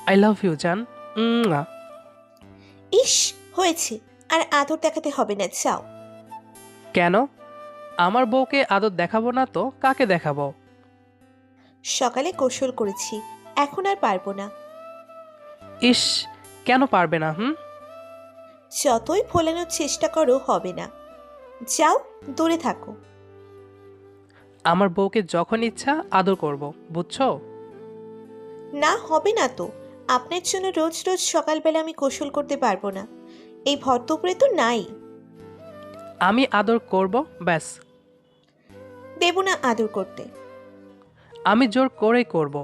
I love you জান। উম, ইস, হয়েছে। আর আদর দেখাতে হবে না, যাও। কেন? আমার বউকে আদর দেখাবো না তো কাকে দেখাবো? সকালে গোসল করেছি, এখন আর পারবো না। ইস, কেন পারবে না? যতই ফোলানোর চেষ্টা করো হবে না। যাও, দূরে থাকো। আমার বউকে যখন ইচ্ছা আদর করব, বুঝছো? না, হবে না তো। আপনার জন্য রোজ রোজ সকালবেলা আমি গোসল করতে পারবো না। এই ভর দুপুরে তো নাই। আমি আদর করব, ব্যাস। দেব না আদর করতে। আমি জোর করেই করব।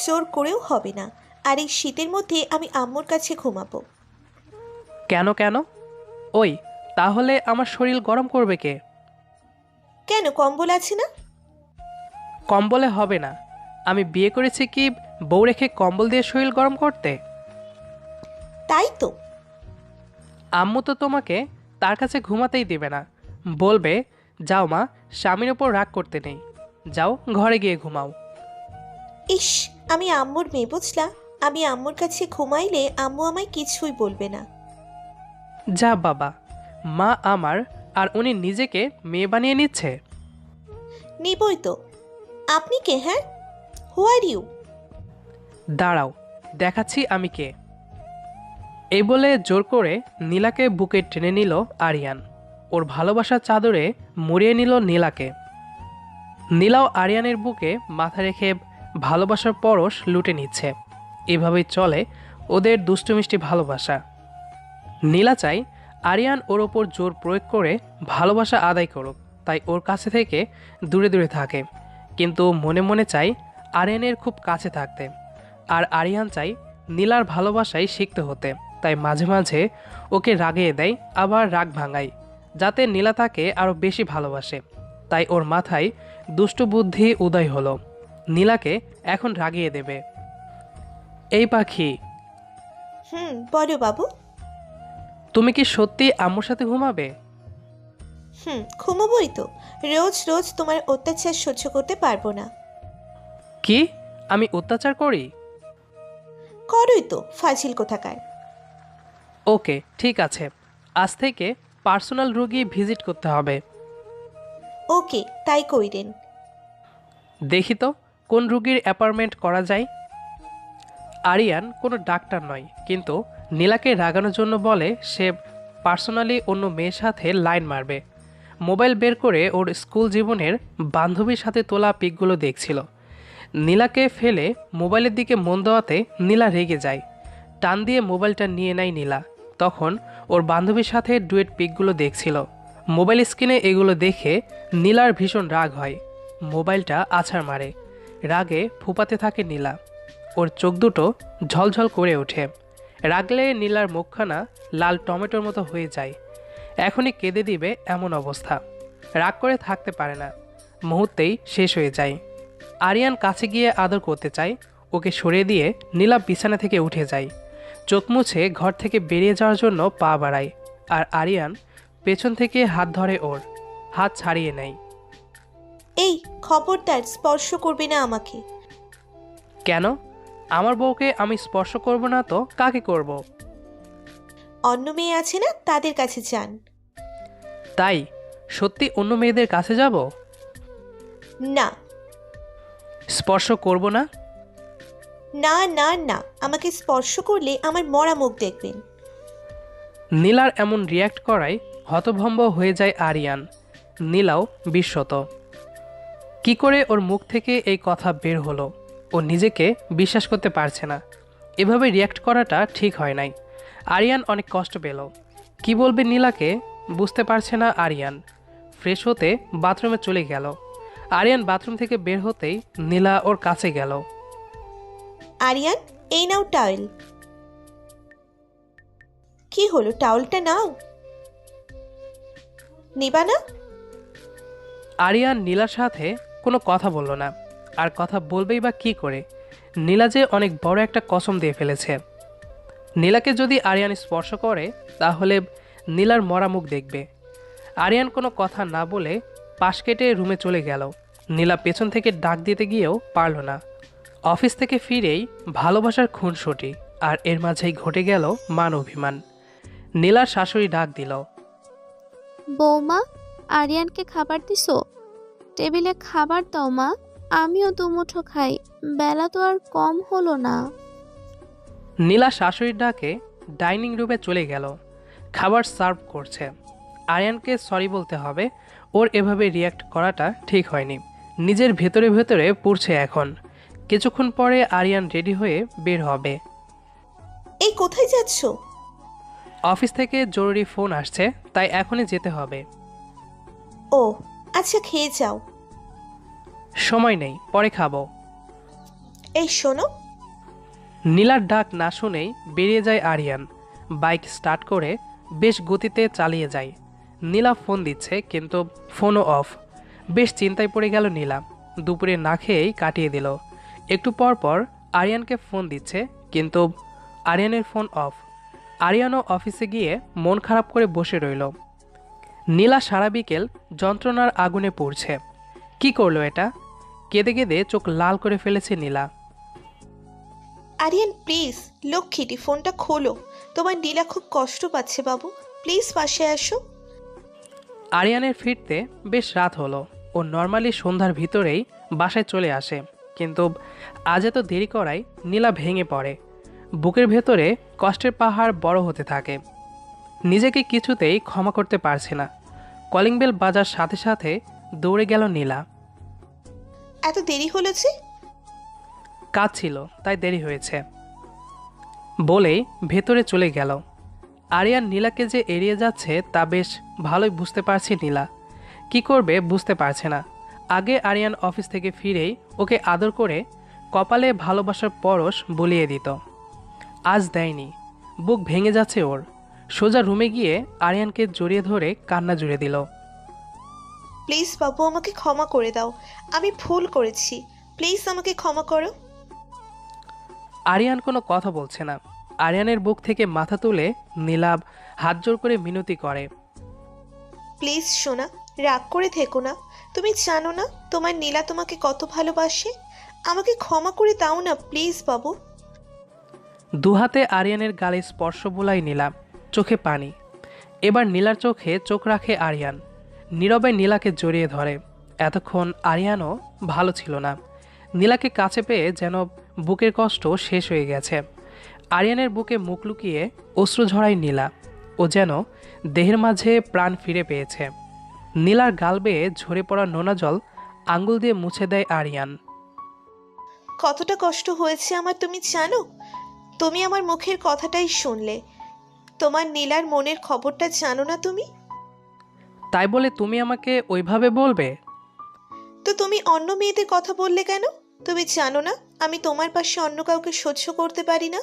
জোর করেও হবে না। আর এই শীতের মধ্যে আমি আম্মুর কাছে ঘুমাবো। কেন কেন? ওই, তাহলে আমার শরীর গরম করবে কে? কেন, কম্বল আছে না? কম্বলে হবে না। আমি বিয়ে করেছি কি বউ রেখে কম্বল দিয়ে শরীর গরম করতে? তাই তো। আম্মু তো তোমাকে তার কাছে ঘুমাতেই দিবে না। বলবে, যাও মা, স্বামীর ওপর রাগ করতে নেই, যাও ঘরে গিয়ে ঘুমাও। ইস, আমি আম্মুর মেয়ে বুঝলা। আমি আম্মুর কাছে ঘুমাইলে আম্মু আমায় কিছুই বলবে না। যা বাবা, মা আমার, আর উনি নিজেকে মেয়ে বানিয়ে নিচ্ছে। নিবই তো। আপনি কে, হ্যাঁ? হু আর ইউ? দাঁড়াও, দেখাচ্ছি আমি কে। এই বলে জোর করে নীলাকে বুকে টেনে নিল আরিয়ান। ওর ভালোবাসার চাদরে মুড়িয়ে নিল নীলাকে। নীলাও আরিয়ানের বুকে মাথা রেখে ভালোবাসার পরশ লুটে নিচ্ছে। এভাবেই চলে ওদের দুষ্টুমিষ্টি ভালোবাসা। নীলা চাই আরিয়ান ওর ওপর জোর প্রয়োগ করে ভালোবাসা আদায় করুক, তাই ওর কাছে থেকে দূরে দূরে থাকে। কিন্তু মনে মনে চাই আরিয়ানের খুব কাছে থাকতে। আর আরিয়ান চাই নীলার ভালোবাসায় শিখতে হতে, তাই মাঝে মাঝে ওকে রাগিয়ে দেয়, আবার রাগ ভাঙায়, যাতে নীলা তাকে আরও বেশি ভালোবাসে। তাই ওর মাথায় দুষ্টু বুদ্ধি উদয় হলো, নীলাকে এখন রাগিয়ে দেবে। এই পাখি, বলো বাবু। তুমি কি সত্যি আম্মুর সাথে ঘুমাবে? ঘুমাবোই তো। রোজ রোজ তোমার অত্যাচার সহ্য করতে পারবো না। কি? আমি অত্যাচার করি? করোই তো, ফাজিল কোথাকার। ওকে, ঠিক আছে। আজ থেকে পার্সোনাল রুগী ভিজিট করতে হবে। ওকে, তাই কইরেন। দেখি তো কোন রুগীর অ্যাপয়েন্টমেন্ট করা যায়। আরিয়ান কোনো ডাক্তার নয়, কিন্তু নীলাকে রাগানোর জন্য বলে সে পার্সোনালি অন্য মেয়ের সাথে লাইন মারবে। মোবাইল বের করে ওর স্কুল জীবনের বান্ধবীর সাথে তোলা পিকগুলো দেখছিল। নীলাকে ফেলে মোবাইলের দিকে মন দেওয়াতে নীলা রেগে যায়। টান দিয়ে মোবাইলটা নিয়ে নেয় নীলা। তখন ওর বান্ধবীর সাথে ডুয়েট পিকগুলো দেখছিল। মোবাইল স্ক্রিনে এগুলো দেখে নীলার ভীষণ রাগ হয়। মোবাইলটা আছাড় মারে। রাগে ফুপাতে থাকে নীলা। ওর চোখ দুটো ঝলঝল করে ওঠে। রাগলে নীলার মুখখানা লাল টমেটোর মতো হয়ে যায়। এখনই কেঁদে দিবে এমন অবস্থা। রাগ করে থাকতে পারে না, মুহূর্তেই শেষ হয়ে যায়। আরিয়ান কাছে গিয়ে আদর করতে চায়, ওকে সরিয়ে দিয়ে নীলা বিছানা থেকে উঠে যায়। চোখ মুছে ঘর থেকে বেরিয়ে যাওয়ার জন্য পা বাড়ায়। আর আরিয়ান পেছন থেকে হাত ধরে ওর। হাত ছাড়িয়ে নেয়। এই, খবরদার স্পর্শ করবে না আমাকে। কেন? আমার বউকে আমি স্পর্শ করব না তো কাকে করব? অন্য মেয়ে আছে না, তাদের কাছে যান। তাই? সত্যি অন্য মেয়েদের কাছে যাব? না স্পর্শ করব না? না না না, আমাকে স্পর্শ করলে আমার মরা মুখ দেখবেন। নীলার এমন রিয়্যাক্ট করায় হতভম্ব হয়ে যায় আরিয়ান। নীলাও বিস্মত। কি করে ওর মুখ থেকে এই কথা বের হলো? ও নিজেকে বিশ্বাস করতে পারছে না। এভাবে রিয়্যাক্ট করাটা ঠিক হয় নাই। আরিয়ান অনেক কষ্ট পেল। কি বলবে নীলাকে বুঝতে পারছে না আরিয়ান। ফ্রেশ হতে বাথরুমে চলে গেল। আরিয়ান বাথরুম থেকে বের হতেই নীলা ওর কাছে গেল। আরিয়ান, এই নাও টাওয়েল। কি হলো, টাওয়েলটা নাও। নিবা না? আরিয়ান নীলার সাথে কোনো কথা বলল না। আর কথা বলবেই বা কী করে? নীলা যে অনেক বড় একটা কসম দিয়ে ফেলেছে। নীলাকে যদি আরিয়ান স্পর্শ করে তাহলে নীলার মরা মুখ দেখবে। আরিয়ান কোনো কথা না বলে পাশ কেটে রুমে চলে গেল। নীলা পেছন থেকে ডাক দিতে গিয়েও পারল না। অফিস থেকে ফিরেই ভালোবাসার খুনসুটি, আর এর মাঝেই ঘটে গেল মান অভিমান। নীলার শাশুড়ি ডাক দিল। বৌমা, আরিয়ানকে খাবার দিছো? টেবিলে খাবার দাও মা, আমিও দুমুঠো খাই, বেলা তো আর কম হলো না। নীলা শাশুড়ির ডাকে ডাইনিং রুমে চলে গেল। খাবার সার্ভ করছে। আরিয়ানকে সরি বলতে হবে, ওর এভাবে রিয়্যাক্ট করাটা ঠিক হয়নি। নিজের ভেতরে ভেতরে পুড়ছে এখন। কিছুক্ষণ পরে আরিয়ান রেডি হয়ে বের হবে। এই কোথায় যাচ্ছ? অফিস থেকে জরুরি ফোন আসছে, তাই এখনই যেতে হবে। ও আচ্ছা, খেয়ে যাও। সময় নেই, পরে খাবো। এই শোনো। নীলার ডাক না শুনেই বেরিয়ে যায় আরিয়ান। বাইক স্টার্ট করে বেশ গতিতে চালিয়ে যায়। নীলা ফোন দিচ্ছে, কিন্তু ফোনও অফ। বেশ চিন্তায় পড়ে গেল নীলা। দুপুরে না খেয়েই কাটিয়ে দিল। একটু পর পর আরিয়ানকে ফোন দিচ্ছে, কিন্তু আরিয়ানের ফোন অফ। আরিয়ানও অফিসে গিয়ে মন খারাপ করে বসে রইল। নীলা সারা বিকেল যন্ত্রণার আগুনে পড়ছে। কি করলো এটা? কেঁদে কেঁদে চোখ লাল করে ফেলেছে নীলা। আরিয়ান প্লিজ, লক্ষ্মীটি ফোনটা খোলো। তোমার নীলা খুব কষ্ট পাচ্ছে বাবু, প্লিজ পাশে আসো। আরিয়ানের ফিরতে বেশ রাত হলো। ও নর্মালি সন্ধ্যার ভিতরেই বাসায় চলে আসে, কিন্তু আজ এত দেরি করায় নীলা ভেঙে পড়ে। বুকের ভেতরে কষ্টের পাহাড় বড় হতে থাকে। নিজেকে কিছুতেই ক্ষমা করতে পারছে না। কলিং বেল বাজার সাথে সাথে দৌড়ে গেল নীলা। এত দেরি হলো যে? কাজ ছিল, তাই দেরি হয়েছে বলেই ভেতরে চলে গেল। আরিয়ান নীলাকে যে এড়িয়ে যাচ্ছে তা বেশ ভালোই বুঝতে পারছে নীলা। কি করবে বুঝতে পারছে না। আগে আরিয়ান অফিস থেকে ফিরেই ওকে আদর করে কপালে ভালোবাসার পরশ বুলিয়ে দিত। আজ দেয়নি। বুক ভেঙে যাচ্ছে ওর। সোজা রুমে গিয়ে আরিয়ানকে জড়িয়ে ধরে কান্না জুড়ে দিল। প্লিজ বাবু, আমাকে ক্ষমা করে দাও, আমি ভুল করেছি, প্লিজ আমাকে ক্ষমা করো। আরিয়ান কোনো কথা বলছে না। আরিয়ানের বুক থেকে মাথা তুলে নীলাভ হাত জোর করে মিনতি করে। প্লিজ সোনা, রাগ করে থেকো না। তুমি জানো না তোমার নীলা তোমাকে কত ভালোবাসে। আমাকে ক্ষমা করে দাও না প্লিজ বাবু। দুহাতে আরিয়ানের গালে স্পর্শ বোলাই নীলা, চোখে পানি। এবার নীলার চোখে চোখ রাখে আরিয়ান। নীরবে নীলাকে জড়িয়ে ধরে। এতক্ষণ আরিয়ানও ভালো ছিল না। নীলাকে কাছে পেয়ে যেন বুকের কষ্ট শেষ হয়ে গেছে। আরিয়ানের বুকে মুখ লুকিয়ে অশ্রু ঝরায় নীলা। ও যেন দেহের মাঝে প্রাণ ফিরে পেয়েছে। নীলার গাল বেয়ে ঝরে পড়া নোনা জল আঙ্গুল দিয়ে মুছে দেয় আরিয়ান। কতটা কষ্ট হয়েছে আমার তুমি জানো? তুমি আমার মুখের কথাটাই শুনলে। তোমার নীলার মনের খবরটা জানো না তুমি? তাই বলে তুমি আমাকে ওইভাবে বলবে? তো তুমি অন্য মেয়েদের কথা বললে কেন? তুমি জানো না আমি তোমার পাশে অন্য কাউকে সহ্য করতে পারি না,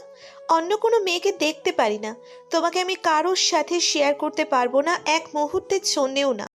অন্য কোনো মেয়েকে দেখতে পারি না। তোমাকে আমি কারোর সাথে শেয়ার করতে পারবো না, এক মুহূর্তের জন্যেও না।